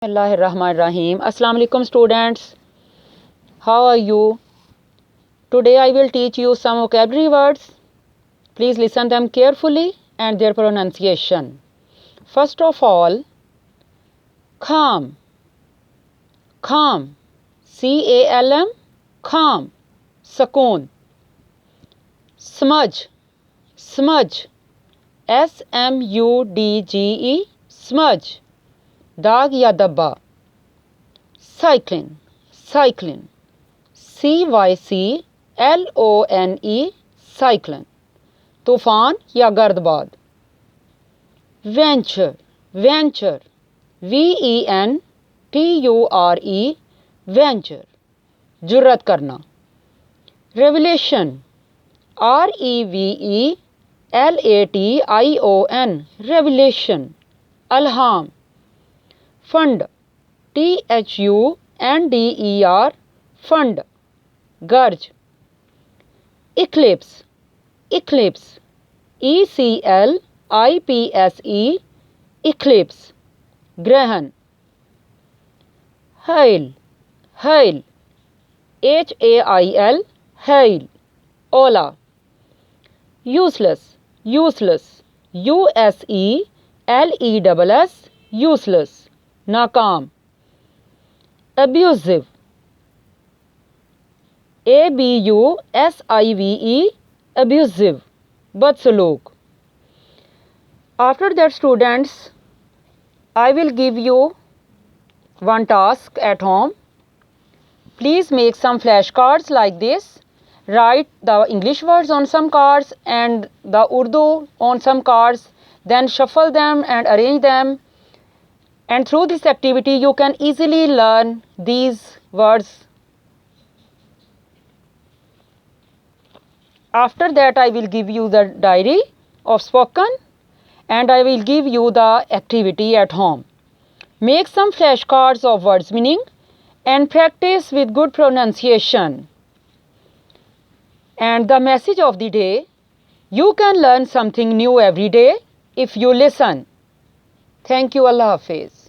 Bismillahirrahmanirrahim. Assalamu alaikum students. How are you? Today I will teach you some vocabulary words. Please listen them carefully and their pronunciation. First of all, calm. Calm. C-A-L-M. Calm. Sukoon. Smudge. Smudge. S-M-U-D-G-E. Smudge. दाग या धब्बा. Cycling. Cycling. C-Y-C-L-O-N-E. Cycling. तूफान या गर्दबाद. Venture. Venture. V-E-N-T-U-R-E. Venture. जुर्रत करना. Revelation. R-E-V-E-L-A-T-I-O-N. Revelation. अल्हाम. Fund. T-H-U-N-D-E-R. Fund. Gurge. Eclipse. Eclipse. E-C-L-I-P-S-E. Eclipse. Grahan. Hail. Hail. H-A-I-L. Hail. Ola. Useless. Useless. U-S-E-L-E-S-S. Useless. नाकाम. Abusive. A-B-U-S-I-V-E. Abusive. बदसलूक. After that students, I will give you one task at home. Please make some flashcards like this. Write the English words on some cards and the Urdu on some cards. Then shuffle them and arrange them. And through this activity, you can easily learn these words. After that, I will give you the diary of spoken and I will give you the activity at home. Make some flashcards of words meaning and practice with good pronunciation. And the message of the day, you can learn something new every day if you listen. Thank you. Allah Hafiz.